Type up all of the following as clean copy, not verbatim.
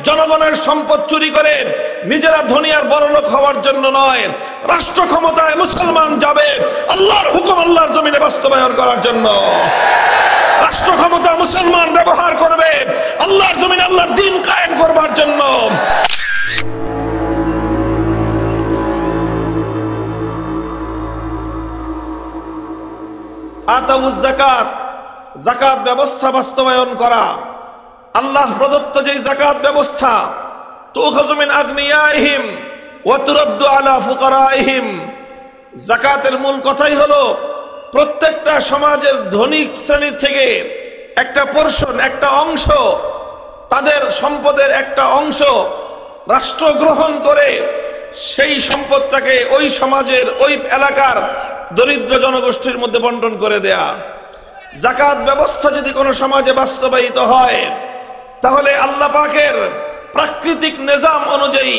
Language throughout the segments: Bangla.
জনগণের সম্পদ চুরি করে নিজেরা ধনী আর বড়লোক হওয়ার জন্য নয়, রাষ্ট্র ক্ষমতায় মুসলমান যাবে আল্লাহর হুকুম আল্লাহর জমিনে বাস্তবায়ন করার জন্য। রাষ্ট্র ক্ষমতা মুসলমান ব্যবহার করবে আল্লাহর জমিনে আল্লাহর দ্বীন কায়েম করবার জন্য। আতাউজ যাকাত, যাকাত ব্যবস্থা বাস্তবায়ন করা। আল্লাহ প্রদত্ত যে যাকাত ব্যবস্থা, তুখাযু মিন আগনিয়াইহিম ওয়া তুরাদ্দু আলা ফুকারাইহিম, যাকাতের মূল কথাই হলো প্রত্যেকটা সমাজের ধনিক শ্রেণী থেকে একটা পোরশন, একটা অংশ, তাদের সম্পদের একটা অংশ রাষ্ট্র গ্রহণ করে সেই সম্পদটাকে ওই সমাজের ওই এলাকার দরিদ্র জনগোষ্ঠীর মধ্যে বন্টন করে দেয়া। যাকাত ব্যবস্থা যদি কোনো সমাজে বাস্তবায়িত হয় তাহলে আল্লাহ পাকের প্রাকৃতিক নিজাম অনুযায়ী,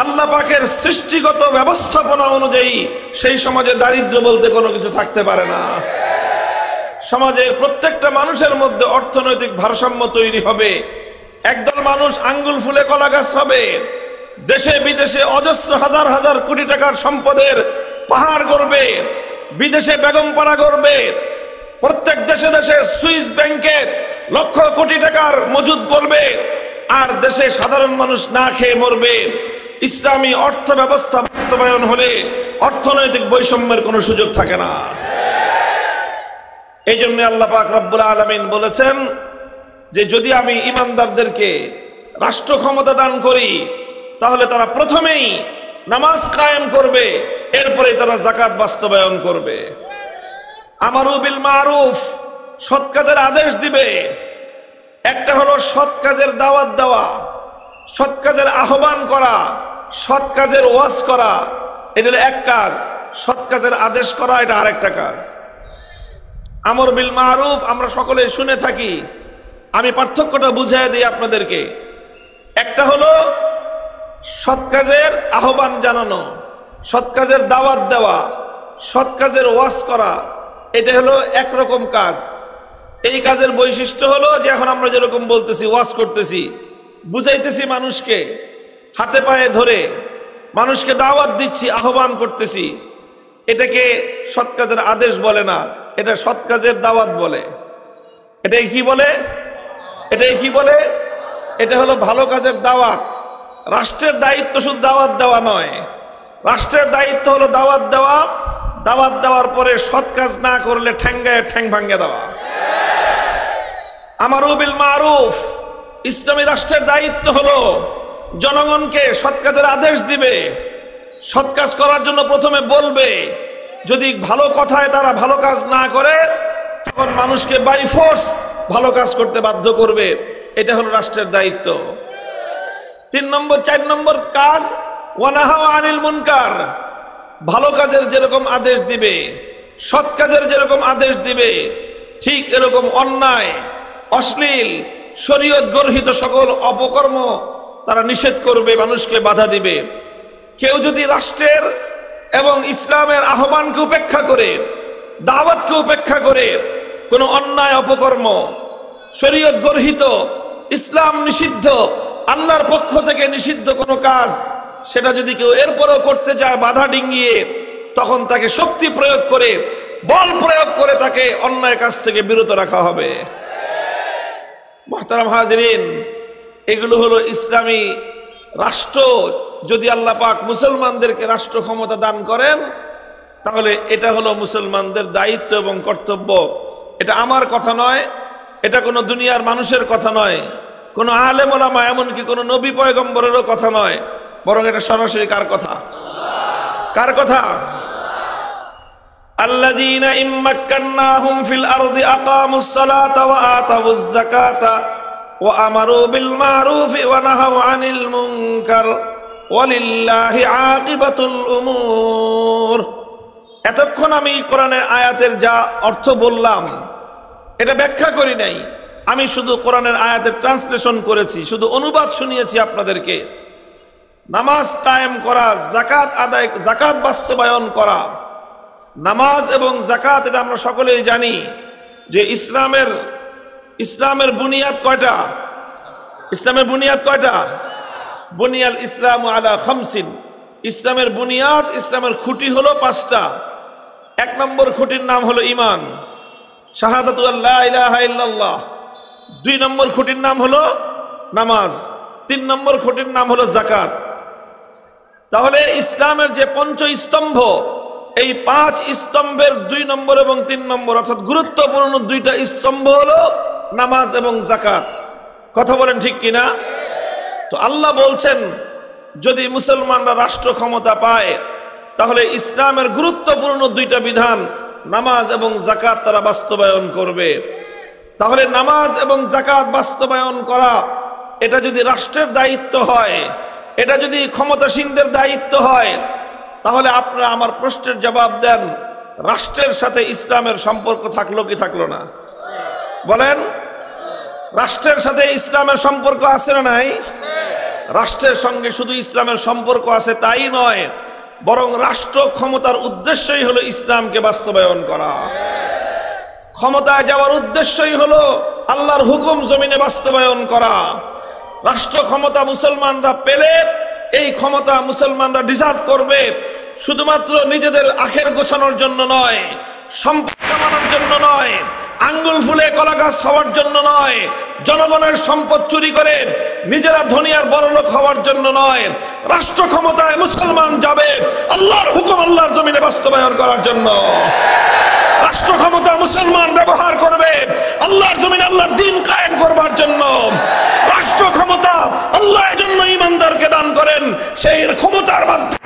আল্লাহ পাকের সৃষ্টিগত ব্যবস্থাপনা অনুযায়ী সেই সমাজে দারিদ্র বলতে কোনো কিছু থাকতে পারে না। সমাজের প্রত্যেকটা মানুষের মধ্যে অর্থনৈতিক ভারসাম্য তৈরি হবে। একদল মানুষ আঙ্গুল ফুলে কলা গাছ হবে, দেশে বিদেশে অজস্র হাজার হাজার কোটি টাকার সম্পদের পাহাড় গড়বে, বিদেশে বেগমপাড়া গড়বে, প্রত্যেক দেশে দেশে সুইস ব্যাংকে লক্ষ কোটি টাকার মজুদ করবে, আর দেশে সাধারণ মানুষ না খেয়ে মরবে। ইসলামী অর্থ ব্যবস্থা বাস্তবায়ন হলে অর্থনৈতিক বৈষম্যের কোনো সুযোগ থাকে না। এই জন্য আল্লাহ পাক রব্বুল আলামিন বলেছেন যে যদি আমি ইমানদারদেরকে রাষ্ট্র ক্ষমতা দান করি তাহলে তারা প্রথমেই নামাজ কায়েম করবে, এরপরে তারা যাকাত বাস্তবায়ন করবে। আমারু বিল মারুফ, সৎ কাজের আদেশ দিবে। একটা হলো সৎ কাজের দাওয়াত দেওয়া, সৎ কাজের আহ্বান করা, সৎ কাজের ওয়াজ করা, এটা হলো এক কাজ। সৎ কাজের আদেশ করা এটা আরেকটা কাজ। আমর বিল মারুফ আমরা সকলে শুনে থাকি, আমি পার্থক্যটা বুঝিয়ে দিই আপনাদেরকে। একটা হলো সৎ কাজের আহ্বান জানানো, সৎ কাজের দাওয়াত দেওয়া, সৎ কাজের ওয়াজ করা, এটা হলো একরকম কাজ। এই কাজের বৈশিষ্ট্য হলো যে এখন আমরা যেরকম বলতেছি, ওয়াজ করতেছি, বুঝাইতেছি মানুষকে, হাতে পায়ে ধরে মানুষকে দাওয়াত দিচ্ছি, আহ্বান করতেছি, এটাকে সৎ কাজের আদেশ বলে না, এটা সৎ কাজের দাওয়াত বলে। এটাই কি বলে? এটাই কি বলে? এটা হলো ভালো কাজের দাওয়াত। রাষ্ট্রের দায়িত্ব শুধু দাওয়াত দেওয়া নয়, রাষ্ট্রের দায়িত্ব হলো দাওয়াত দেওয়া, দাওয়াত দেওয়ার পরে সৎ কাজ না করলে ঠ্যাঙ্গায় ঠ্যাং ভাঙ্গে দেওয়া। আমারু বিল মারুফ, ইসলামী রাষ্ট্রের দায়িত্ব হলো জনগণকে সৎ কাজের আদেশ দিবে, সৎ কাজ করার জন্য প্রথমে বলবে। যদি ভালো কথায় তারা ভালো কাজ না করে তখন মানুষকে বাই ফোর্স ভালো কাজ করতে বাধ্য করবে। এটা হলো রাষ্ট্রের দায়িত্ব। 3 নম্বর 4 নম্বর কাজ ওয়ানাহা আনিল মুনকার, ভালো কাজের যেরকম আদেশ দিবে, সৎ কাজের যেরকম আদেশ দিবে, ঠিক এরকম অন্যায়, অশ্লীল, শরীয়ত গর্হিত সকল অপকর্ম তারা নিষেধ করবে, মানুষকে বাধা দিবে। কেউ যদি রাষ্ট্রের এবং ইসলামের আহ্বানকে উপেক্ষা করে, দাওয়াতকে উপেক্ষা করে কোনো অন্যায় অপকর্ম, শরীয়ত গর্হিত, ইসলাম নিষিদ্ধ, আল্লাহর পক্ষ থেকে নিষিদ্ধ কোনো কাজ, সেটা যদি কেউ এরপরও করতে চায় বাধা ডিঙ্গিয়ে, তখন তাকে শক্তি প্রয়োগ করে, বল প্রয়োগ করে তাকে অন্যায় কাজ থেকে বিরত রাখা হবে। মুহতারাম হাজিরিন, এগুলো হলো ইসলামী রাষ্ট্র। যদি আল্লাহ পাক মুসলমানদেরকে রাষ্ট্র ক্ষমতা দান করেন তাহলে এটা হলো মুসলমানদের দায়িত্ব এবং কর্তব্য। এটা আমার কথা নয়, এটা কোনো দুনিয়ার মানুষের কথা নয়, কোনো আলেম ওলামা এমনকি কোনো নবী পয়গম্বরেরও কথা নয়, বরং এটা সরাসরি কার কথা? কার কথা? আল্লাযীনা ইম্মাক্কান্নাহুম ফিল আরদি আকামুস সালাতা ওয়া আতাউজ যাকাতা ওয়া আমারু বিল মারুফি ওয়া নাহাউ আনিল মুনকার ওয়ালিল্লাহি আকিবাতুল উমুর। এতক্ষণ আমি কোরআনের আয়াতের যা অর্থ বললাম এটা ব্যাখ্যা করি নাই, আমি শুধু কোরআনের আয়াতের ট্রান্সলেশন করেছি, শুধু অনুবাদ শুনিয়েছি আপনাদেরকে। নামাজ কায়েম করা, যাকাত আদায়, যাকাত বাস্তবায়ন করা, নামাজ এবং যাকাত এটা আমরা সকলেই জানি যে ইসলামের বুনিয়াদ কয়টা? ইসলামের বুনিয়াদ কয়টা? বুনিয়াল ইসলাম আলা খামসিন, ইসলামের বুনিয়াদ, ইসলামের খুঁটি হলো 5টা। 1 নম্বর খুঁটির নাম হলো ঈমান, শাহাদাতু আল্লা ইলাহা ইল্লাল্লাহ। 2 নম্বর খুঁটির নাম হলো নামাজ। 3 নম্বর খুঁটির নাম হলো যাকাত। তাহলে ইসলামের যে পঞ্চস্তম্ভ, এই 5 স্তম্ভের 2 নম্বর এবং 3 নম্বর অর্থাৎ গুরুত্বপূর্ণ 2টা স্তম্ভ হলো নামাজ এবং যাকাত। কথা বলেন ঠিক কিনা? তো আল্লাহ বলছেন যদি মুসলমানরা রাষ্ট্র ক্ষমতা পায় তাহলে ইসলামের গুরুত্বপূর্ণ 2টা বিধান নামাজ এবং যাকাত তারা বাস্তবায়ন করবে। তাহলে নামাজ এবং যাকাত বাস্তবায়ন করা এটা যদি রাষ্ট্রের দায়িত্ব হয়, এটা যদি ক্ষমতাসীনদের দায়িত্ব হয়, তাহলে আপনারা আমার প্রশ্নের জবাব দেন, রাষ্ট্রের সাথে ইসলামের সম্পর্ক থাকলো কি থাকলো না? বলেন, রাষ্ট্রের সাথে ইসলামের সম্পর্ক আছে না নাই? রাষ্ট্রের সঙ্গে শুধু ইসলামের সম্পর্ক আছে তাই নয়, বরং রাষ্ট্র ক্ষমতার উদ্দেশ্যই হলো ইসলামকে বাস্তবায়ন করা। ক্ষমতায় যাওয়ার উদ্দেশ্যই হলো আল্লাহর হুকুম জমিনে বাস্তবায়ন করা। রাষ্ট্র ক্ষমতা মুসলমানরা পেলে এই ক্ষমতা মুসলমানরা ডিজার্ভ করবে শুধুমাত্র নিজেদের আখের গোছানোর জন্য নয়, সম্পদ কামানোর জন্য নয়, আঙ্গুল ফুলে কলা গাছ হওয়ার জন্য নয়, জনগণের সম্পদ চুরি করে নিজেরা ধনী আর বড়লোক হওয়ার জন্য নয়। রাষ্ট্র ক্ষমতায় মুসলমান যাবে আল্লাহর হুকুম আল্লাহর জমিনে বাস্তবায়ন করার জন্য। রাষ্ট্র ক্ষমতা মুসলমান ব্যবহার করবে আল্লাহর জমিনে আল্লাহর দ্বীন কায়েম করবার জন্য। রাষ্ট্র ক্ষমতা আল্লাহর জন্য ঈমানদারকে দান করেন, সেই ক্ষমতার মাধ্যমে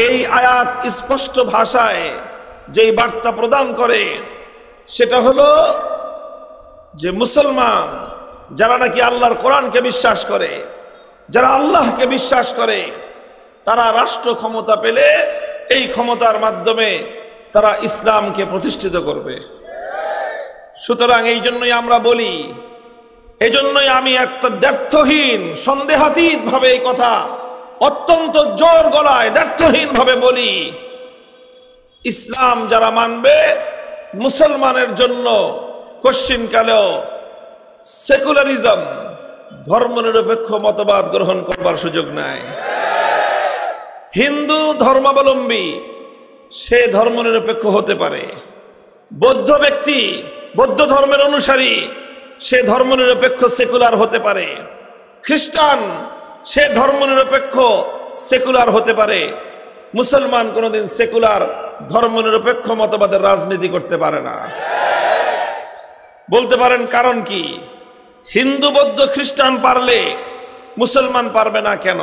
এই আয়াত স্পষ্ট ভাষায় যেই বার্তা প্রদান করে সেটা হলো যে মুসলমান যারা নাকি আল্লাহর কোরআনকে বিশ্বাস করে, যারা আল্লাহকে বিশ্বাস করে, তারা রাষ্ট্র ক্ষমতা পেলে এই ক্ষমতার মাধ্যমে তারা ইসলামকে প্রতিষ্ঠিত করবে। সুতরাং এই জন্যই আমরা বলি, এই জন্যই আমি একটা দ্ব্যর্থহীন সন্দেহাতীত ভাবে এই কথা অত্যন্ত জোর গলায় দ্ব্যর্থহীন ভাবে বলি, ইসলাম যারা মানবে মুসলমানের জন্য কশ্চিনকালেও সেকুলারিজম, ধর্মনিরপেক্ষ মতবাদ গ্রহণ করবার সুযোগ নাই। হিন্দু ধর্মাবলম্বী সে ধর্মনিরপেক্ষ হতে পারে, বৌদ্ধ ব্যক্তি বৌদ্ধ ধর্মের অনুসারী সে ধর্মনিরপেক্ষ সেকুলার হতে পারে, খ্রিস্টান সে ধর্মনিরপেক্ষ সেকুলার হতে পারে। মুসলমান কোনোদিন সেকুলার ধর্মনিরপেক্ষ মতবাদের রাজনীতি করতে পারে না। বলতে পারেন কারণ কি? হিন্দু বৌদ্ধ খ্রিস্টান পারলে মুসলমান পারবে না কেন?